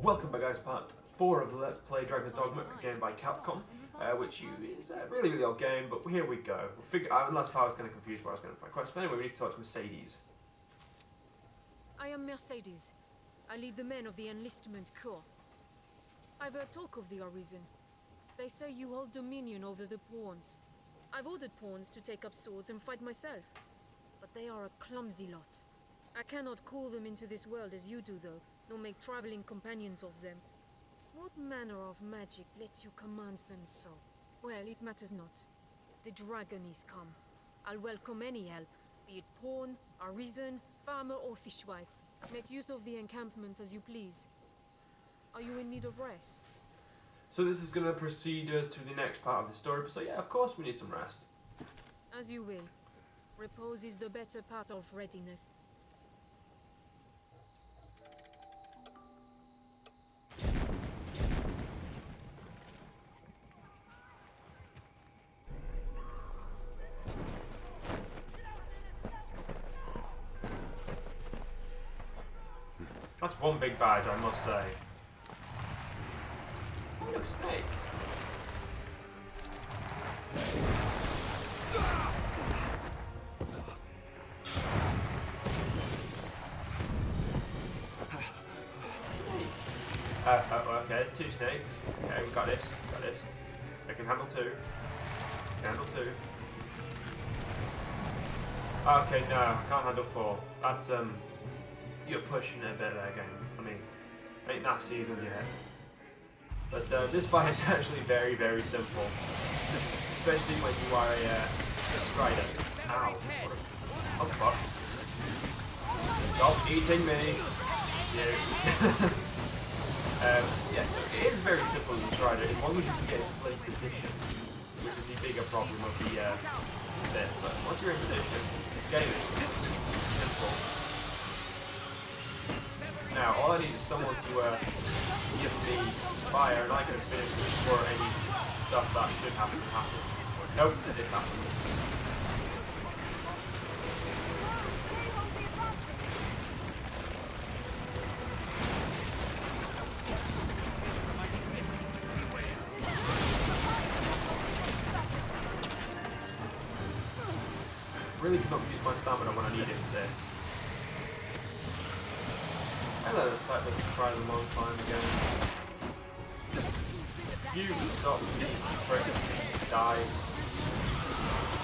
Welcome back guys, part 4 of the Let's Play Dragon's Dogma, a game by Capcom, which is a really old game, but here we go. Last part I was kind of confused where I was going to find quests, but anyway we need to talk to Mercedes. I am Mercedes. I lead the men of the Enlistment Corps. I've heard talk of the Arisen. They say you hold dominion over the pawns. I've ordered pawns to take up swords and fight myself, but they are a clumsy lot. I cannot call them into this world as you do though, nor make traveling companions of them. What manner of magic lets you command them so? Well, it matters not. The dragon is come. I'll welcome any help, be it pawn, arisen, farmer or fishwife. Make use of the encampment as you please. Are you in need of rest? So this is going to proceed us to the next part of the story, so yeah, of course we need some rest. As you will. Repose is the better part of readiness. That's one big badge, I must say. Oh, look, snake. Okay, there's two snakes. Okay, we got this. I can handle two. Okay, no, I can't handle four. That's, you're pushing it a bit there, game. I mean, ain't that seasoned yet. But this fight is actually very simple. Especially when you are a strider. Ow. Oh, fuck. Stop eating me. Yeah, so it is very simple as a strider, as long as you can get into play position, which is the bigger problem of the bit. But once you're in position, this game is simple. Now, all I need is someone to give me fire, and I can finish it before any stuff that should happen happens. Nope, it didn't happen. Really could not use my stamina when I need it for this. Hello, this type of tried a long time ago. You stop me, prick, die.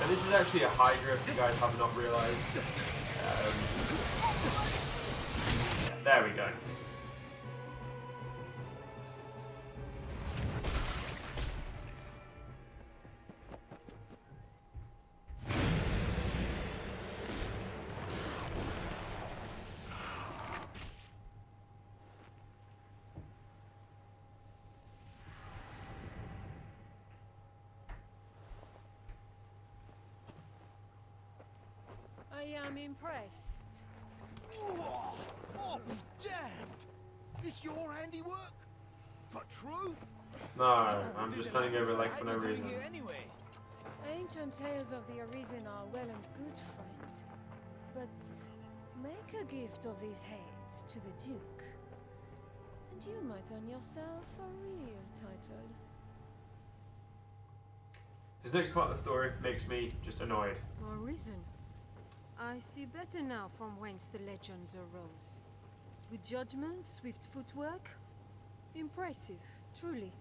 And this is actually a Hydra if you guys have not realised. Yeah, there we go. I am impressed. Oh, be damned! This your handiwork? For truth? No, I'm just turning over like for no reason. Anyway. Ancient tales of the Arisen are well and good, friend. But make a gift of these heads to the Duke, and you might earn yourself a real title. This next part of the story makes me just annoyed. Arisen? I see better now from whence the legends arose. Good judgment, swift footwork. Impressive, truly.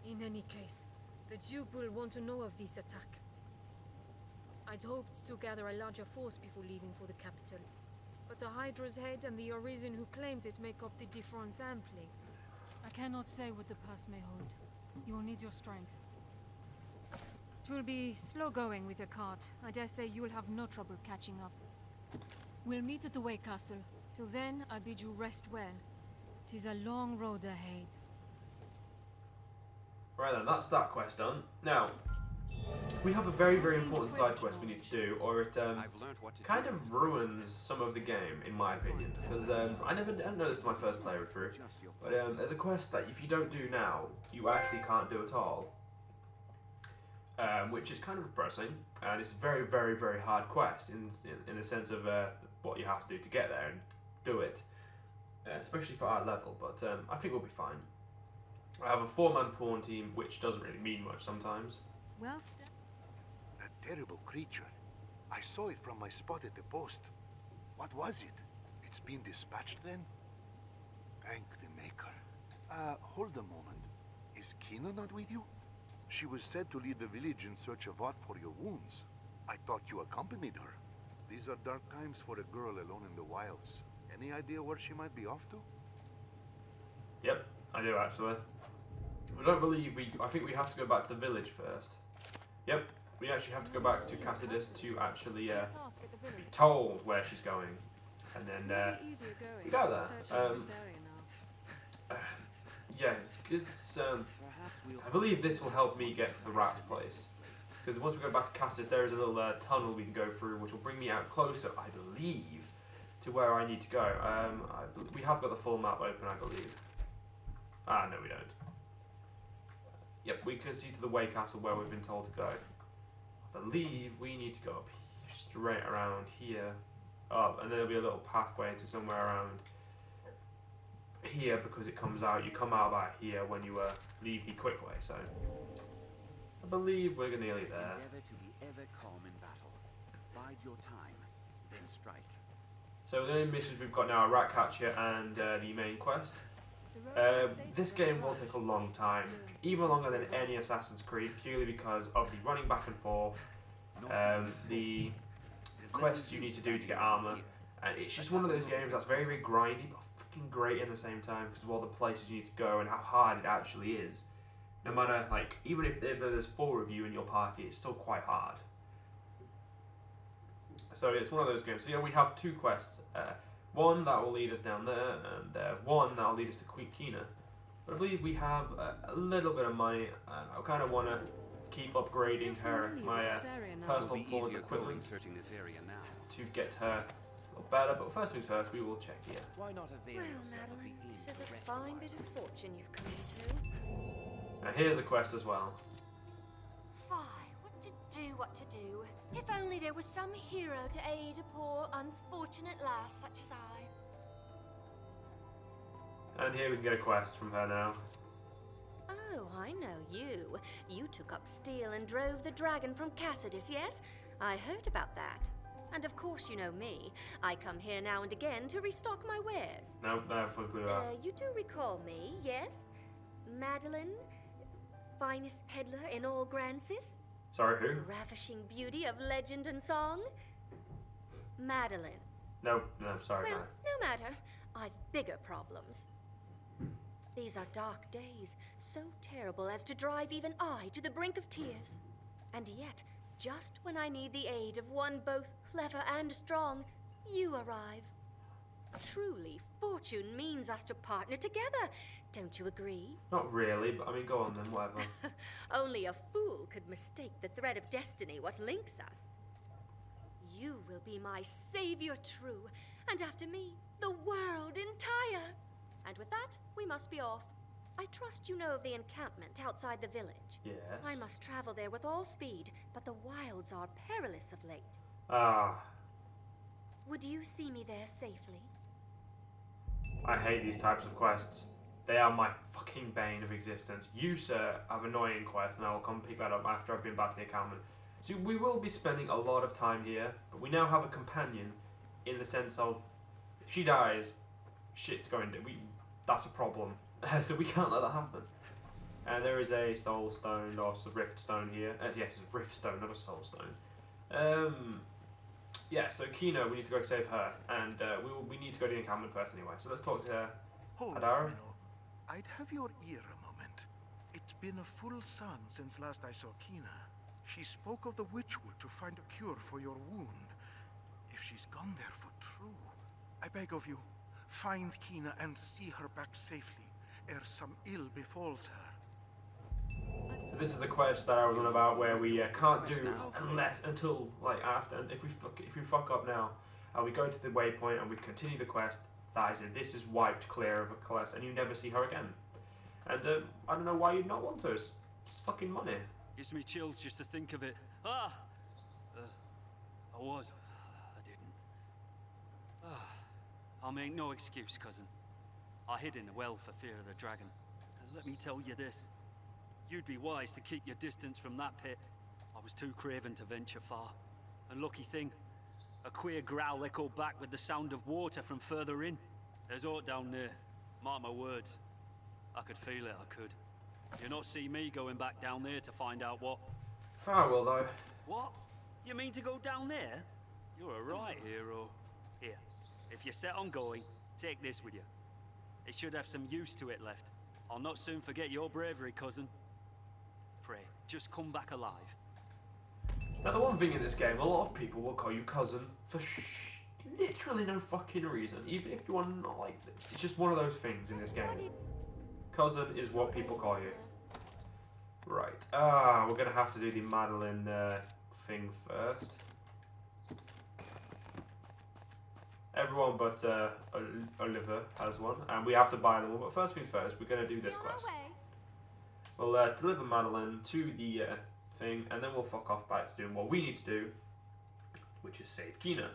In any case, the Duke will want to know of this attack. I'd hoped to gather a larger force before leaving for the capital, but a Hydra's head and the Arisen who claimed it make up the difference amply. I cannot say what the pass may hold. You'll need your strength. Twill be slow going with your cart. I dare say you'll have no trouble catching up. We'll meet at the Way Castle. Till then, I bid you rest well. 'Tis a long road ahead. Right then, that's that quest done. Now, we have a very important side quest we need to do, or it kind of ruins some of the game, in my opinion. Because I didn't know this is my first playthrough, but there's a quest that if you don't do now, you actually can't do at all. Which is kind of depressing, and it's a very hard quest in the sense of what you have to do to get there and do it. especially for our level, but I think we'll be fine. I have a 4-man pawn team, which doesn't really mean much sometimes. Well, That terrible creature. I saw it from my spot at the post. What was it? It's been dispatched then? Thank the Maker. Hold a moment. Is Kina not with you? She was said to lead the village in search of art for your wounds. I thought you accompanied her. These are dark times for a girl alone in the wilds. Any idea where she might be off to? Yep, I do actually. I don't believe I think we have to go back to the village first. Yep, we actually have to go back to Cassidus to actually be told where she's going. And then we go there. Yeah, I believe this will help me get to the rat's place. Because once we go back to Cassidus, there is a little tunnel we can go through, which will bring me out closer, I believe, to where I need to go. We have got the full map open, I believe. Ah, no, we don't. Yep, we can see to the Way Castle where we've been told to go. I believe we need to go up straight around here, up, and then there'll be a little pathway to somewhere around here because it comes out. You come out about here when you leave the quick way. So I believe we're nearly there. Endeavor to be ever calm in battle. Bide your time, then strike. So the only missions we've got now are Ratcatcher and the main quest. This game will take a long time, even longer than any Assassin's Creed, purely because of the running back and forth, the quests you need to do to get armor, and it's just one of those games that's very, very grindy, but fucking great in the same time because of all the places you need to go and how hard it actually is. No matter, like, even if there's 4 of you in your party, it's still quite hard. So it's one of those games. So yeah, we have 2 quests. One that will lead us down there, and one that will lead us to Queen Kina. But I believe we have a little bit of money, and I kind of want to keep upgrading her, my personal pawns equipment, This area now. to get her a little better. But first things first, we will check here. Why not avail Well, yourself of the Madeline, inn this is to a rest a fine while? bit of fortune you've come into. And here's a quest as well. Fie, what to do. If only there was some hero to aid a poor, unfortunate lass such as I. And here we can get a quest from her now. Oh, I know you. You took up steel and drove the dragon from Cassidus, yes? I heard about that. And of course you know me. I come here now and again to restock my wares. No, I have full clue that. You do recall me, yes? Madeline? Finest peddler in all Grancis? Sorry, who? Ravishing beauty of legend and song? Madeline. No, sorry. Well, no matter. I've bigger problems. These are dark days, so terrible as to drive even I to the brink of tears. And yet, just when I need the aid of one both clever and strong, you arrive. Truly, fortune means us to partner together. Don't you agree? Not really, but I mean, go on then, whatever. Only a fool could mistake the thread of destiny what links us. You will be my savior true, and after me, the world entire. And with that, we must be off. I trust you know of the encampment outside the village. Yes. I must travel there with all speed, but the wilds are perilous of late. Ah, Would you see me there safely? I hate these types of quests. They are my fucking bane of existence. You, sir, have annoying quests, and I will come pick that up after I've been back to the encampment. So we will be spending a lot of time here, but we now have a companion in the sense of, if she dies, shit's going to... That's a problem. So we can't let that happen. And there is a soul stone, or rift stone here. Yes, it's a rift stone, not a soul stone. Yeah, so Kino, we need to go save her, and we need to go to the encampment first anyway. So let's talk to her. Hold on, Adara? Minnow. I'd have your ear a moment. It's been a full sun since last I saw Kina. She spoke of the witchwood to find a cure for your wound. If she's gone there for true, I beg of you, find Kina and see her back safely, ere some ill befalls her. So this is the quest that I was on about, where we can't do until like after. And if we fuck up now, and we go to the waypoint and we continue the quest, that is it. This is wiped clear of a quest, and you never see her again. And I don't know why you'd not want to. It's fucking money. Gives me chills just to think of it. I didn't. I'll make no excuse, cousin. I hid in the well for fear of the dragon. And let me tell you this. You'd be wise to keep your distance from that pit. I was too craven to venture far. And lucky thing, a queer growl echoed back with the sound of water from further in. There's aught down there. Mark my words. I could feel it, I could. You'll not see me going back down there to find out what. I will though. What? You mean to go down there? You're a right hero. Here, if you're set on going, take this with you. It should have some use to it left. I'll not soon forget your bravery, cousin. Pray, just come back alive. Now the one thing in this game, a lot of people will call you cousin for literally no fucking reason. Even if you are not like this. It's just one of those things in this game. Cousin is what people call you. Right. We're gonna have to do the Madeline thing first. Everyone but Oliver has one, and we have to buy them all. But first things first, we're gonna do this quest. We'll deliver Madeline to the thing, and then we'll fuck off back to doing what we need to do, which is save Kina.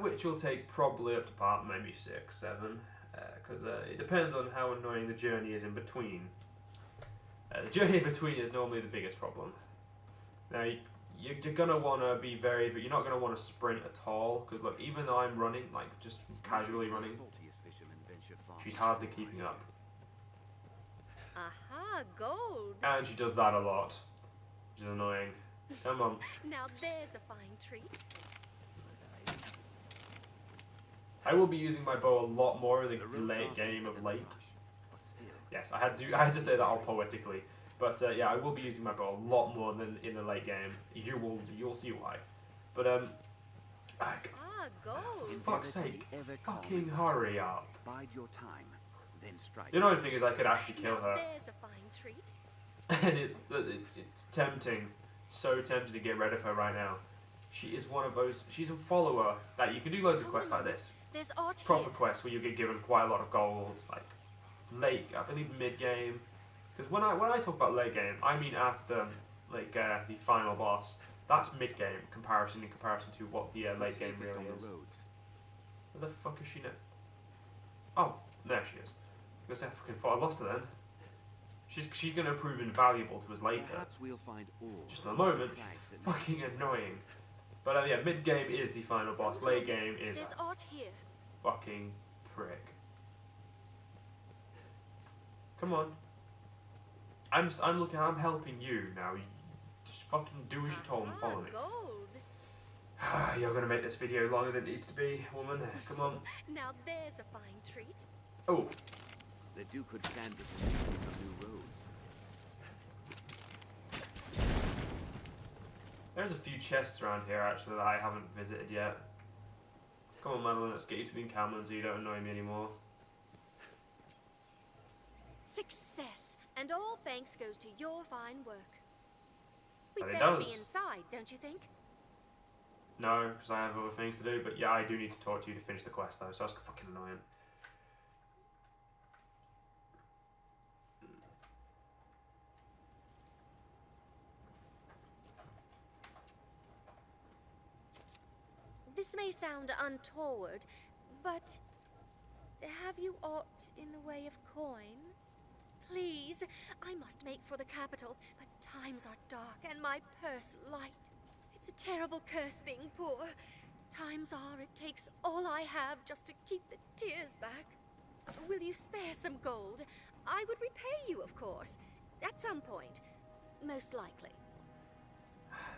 Which will take probably up to part maybe 6, 7, because it depends on how annoying the journey is in between. The journey in between is normally the biggest problem. Now, you're going to want to be you're not going to want to sprint at all, because look, even though I'm running, like just casually running, she's hardly keeping up. Aha, gold. And she does that a lot, which is annoying. Come on. Now there's a fine treat. I will be using my bow a lot more in the late game of late. Yes, I had to say that all poetically, but yeah, I will be using my bow a lot more than in the late game. You'll see why. But gold. for fuck's sake, fucking hurry up. Bide your time, then strike. The annoying thing is I could actually kill her, There's a fine treat. and it's tempting, so tempting to get rid of her right now. She is one of those. She's a follower that you can do loads of quests like this. There's art Proper here. quests where you get given quite a lot of gold, like late, I believe mid game. Because when I talk about late game, I mean after like the final boss. That's mid game in comparison to what the late game really is. Where the fuck is she now? Oh, there she is. I was gonna say I fucking thought I lost her then. She's gonna prove invaluable to us later. Perhaps we'll find ore. Just at the moment, she's fucking annoying. But yeah, mid game is the final boss. Late game is There's art here. fucking prick. Come on. I'm helping you now. You just fucking do as you're told and follow me. Gold. You're gonna make this video longer than it needs to be, woman. Come on. Now there's a fine treat. Oh, The Duke could stand it to mission some new roads. there's a few chests around here actually that I haven't visited yet. Come on, Madeline, let's get you to the encampment so you don't annoy me anymore. Success, and all thanks goes to your fine work. We'd And it best does. be inside, don't you think? No, because I have other things to do, but yeah, I do need to talk to you to finish the quest though, so that's fucking annoying. This may sound untoward, but have you aught in the way of coin? Please, I must make for the capital, but times are dark and my purse light. It's a terrible curse being poor. Times are it takes all I have just to keep the tears back. Will you spare some gold? I would repay you, of course, at some point, most likely.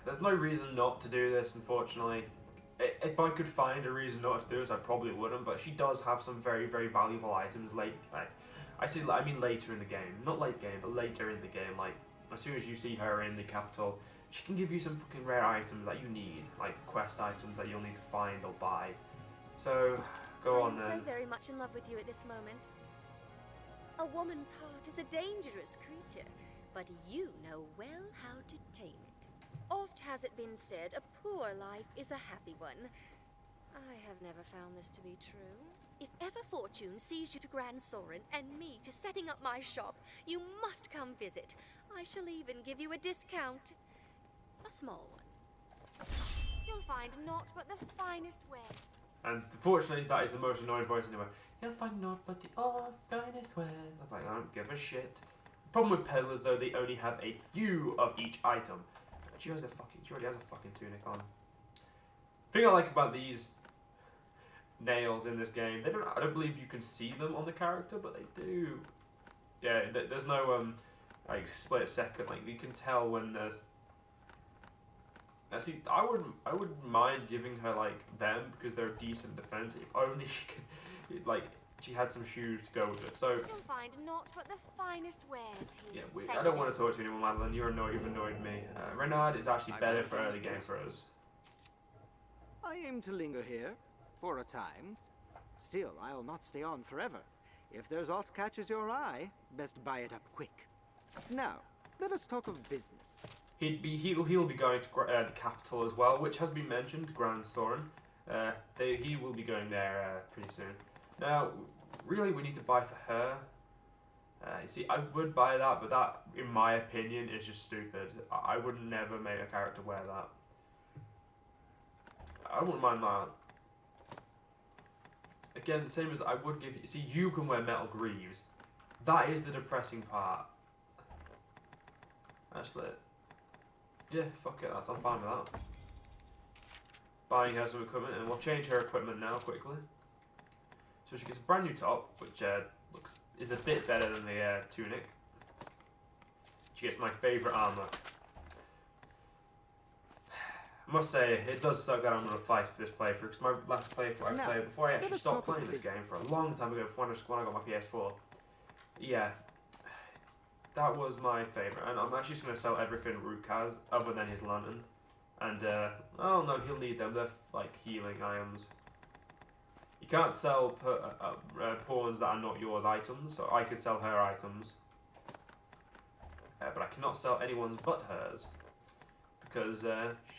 There's no reason not to do this, unfortunately. If I could find a reason not to do this, I probably wouldn't, but she does have some very, very valuable items I mean later in the game. Not late game, but later in the game. Like, as soon as you see her in the capital, she can give you some fucking rare items that you need, like quest items that you'll need to find or buy. So, go on then. I am so very much in love with you at this moment. A woman's heart is a dangerous creature, but you know well how to tame it. Oft has it been said, a poor life is a happy one. I have never found this to be true. If ever fortune sees you to Grand Sorin and me to setting up my shop, you must come visit. I shall even give you a discount. A small one. You'll find naught but the finest ware. And unfortunately, that is the most annoying voice anyway. He'll find naught but the finest wares. I'm like, I don't give a shit. Problem with peddlers though, they only have a few of each item. She already has a fucking tunic on. Thing I like about these nails in this game, I don't believe you can see them on the character, but they do. Yeah, there's no like split second. Like you can tell when there's. See, I wouldn't mind giving her like them because they're a decent defense. If only she could, like, she had some shoes to go with it. So. You'll find naught but the finest wares here. Yeah, I don't want to talk to you anymore, Madeline. You've annoyed me. Renard is actually better for early game for us. I aim to linger here, for a time. Still, I'll not stay on forever. If there's aught catches your eye, best buy it up quick. Now, let us talk of business. He'll be going to the capital as well, which has been mentioned, Grand Soren. He will be going there pretty soon. Now, really, we need to buy for her. You see, I would buy that, but that, in my opinion, is just stupid. I would never make a character wear that. I wouldn't mind that. Again, the same as I would give you. See, you can wear metal greaves. That is the depressing part. Actually, yeah, fuck it. I'm fine with that. Buying her some equipment, and we'll change her equipment now quickly. So she gets a brand new top, which is a bit better than the tunic. She gets my favourite armour. I must say, it does suck that I'm going to fight for this playthrough, because my last playthrough I played before I actually stopped playing this game for a long time ago, before I got my PS4. Yeah, that was my favourite, and I'm actually just going to sell everything Rook has, other than his lantern. And, oh no, he'll need them, they're like healing items. You can't sell pawns that are not yours items, so I could sell her items. But I cannot sell anyone's but hers. Because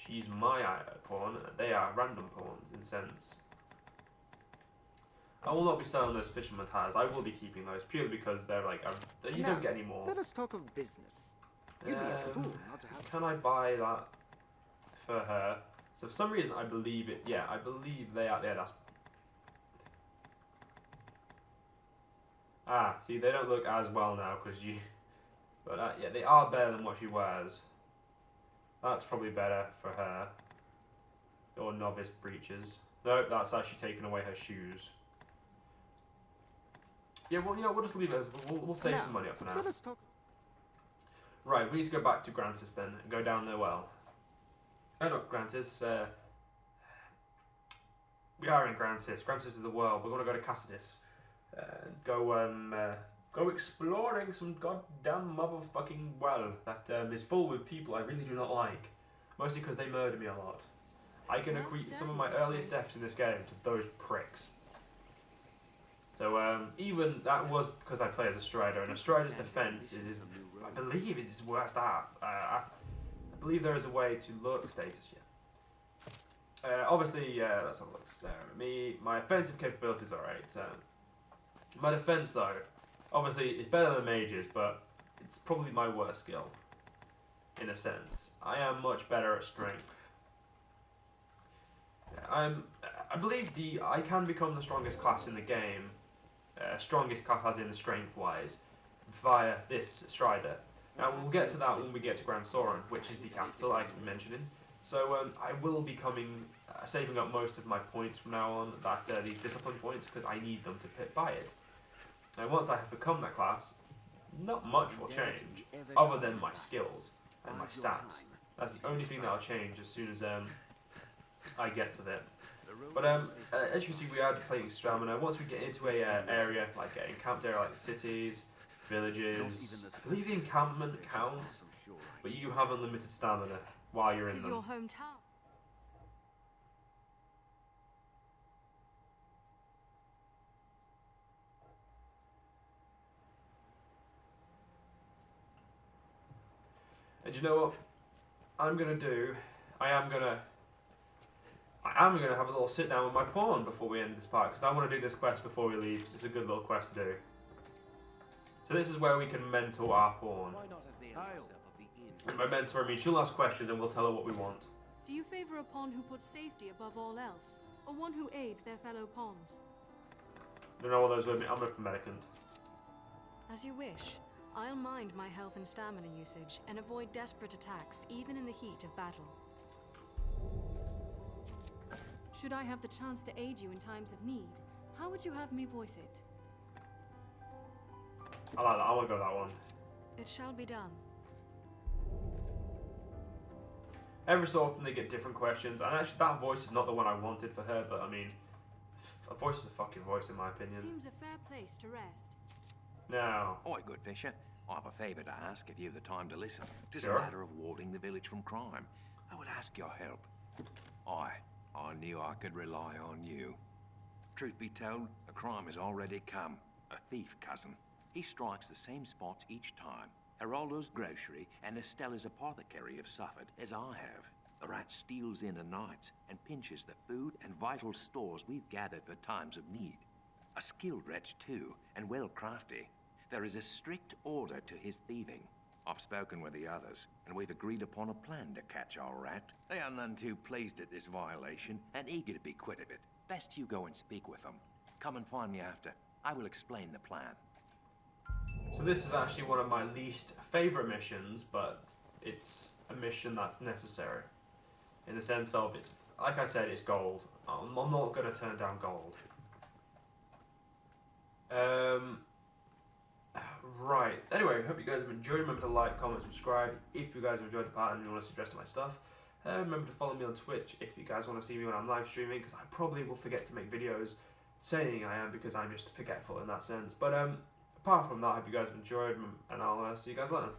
she's my pawn, they are random pawns in a sense. I will not be selling those fisherman ties, I will be keeping those purely because they're like, you don't get any more. Let us talk of business. You'd be a fool not to have. Can I buy that for her? So for some reason I believe it, yeah, I believe they are, yeah, that's... Ah, see, they don't look as well now because you... But yeah, they are better than what she wears. That's probably better for her. Or novice breeches. No, that's actually taking away her shoes. Yeah, well, you know, we'll just leave it as... We'll save some money up for now. Let us talk. Right, we need to go back to Grantis then, and go down there well. Oh, no, Grantis. We are in Grantis. Grantis is the world. We're going to go to Cassidus. Go exploring some goddamn motherfucking well that is full with people I really do not like. Mostly because they murder me a lot. I can equate some of my earliest deaths in this game to those pricks. So even that was because I play as a Strider, and a Strider's defense is, I believe, is his worst art. I believe there is a way to look status here. Obviously, let's have a look. My offensive capabilities are alright. My defense though, obviously, it's better than mages, but it's probably my worst skill, in a sense. I am much better at strength. Yeah, I believe I can become the strongest class in the game, strongest class as in the strength-wise, via this Strider. Now, we'll get to that when we get to Grand Soren, which is the capital I keep mentioning. So, I will be saving up most of my points from now on, these discipline points, because I need them to buy it. And once I have become that class, not much will change, other than my skills and my stats. That's the only thing that'll change as soon as I get to them. But as you can see, we are depleting stamina. Once we get into a area, like an encamped area, like cities, villages, I believe the encampment counts, but you have unlimited stamina while you're in them. Your hometown. And you know what I'm gonna do? I am gonna have a little sit down with my pawn before we end this part, because I want to do this quest before we leave, because it's a good little quest to do. So this is where we can mentor our pawn. And by mentor I mean she'll ask questions and we'll tell her what we want. Do you favor a pawn who puts safety above all else, or one who aids their fellow pawns? don't know what those with me. I'm a medicant. As you wish. I'll mind my health and stamina usage and avoid desperate attacks, even in the heat of battle. Should I have the chance to aid you in times of need, how would you have me voice it? I like that. I want to go with that one. It shall be done. Every so often they get different questions, and actually that voice is not the one I wanted for her, but I mean, a voice is a fucking voice in my opinion. Seems a fair place to rest. Now, Oi, good Fisher. I've a favour to ask if you've the time to listen. Tis Sure. a matter of warding the village from crime. I would ask your help. I knew I could rely on you. Truth be told, a crime has already come. A thief, cousin. He strikes the same spots each time. Geraldo's grocery and Estella's apothecary have suffered, as I have. The rat steals in at night and pinches the food and vital stores we've gathered for times of need. A skilled wretch, too, and well crafty. There is a strict order to his thieving. I've spoken with the others, and we've agreed upon a plan to catch our rat. They are none too pleased at this violation, and eager to be quit of it. Best you go and speak with them. Come and find me after. I will explain the plan. so this is actually one of my least favourite missions, but it's a mission that's necessary. In the sense of, it's like I said, it's gold. I'm not going to turn down gold. Right. Anyway, hope you guys have enjoyed. Remember to like, comment, subscribe if you guys have enjoyed the part and you want to see the rest of my stuff. Remember to follow me on Twitch if you guys want to see me when I'm live streaming, because I probably will forget to make videos saying I am, because I'm just forgetful in that sense. But apart from that, I hope you guys have enjoyed, and I'll see you guys later.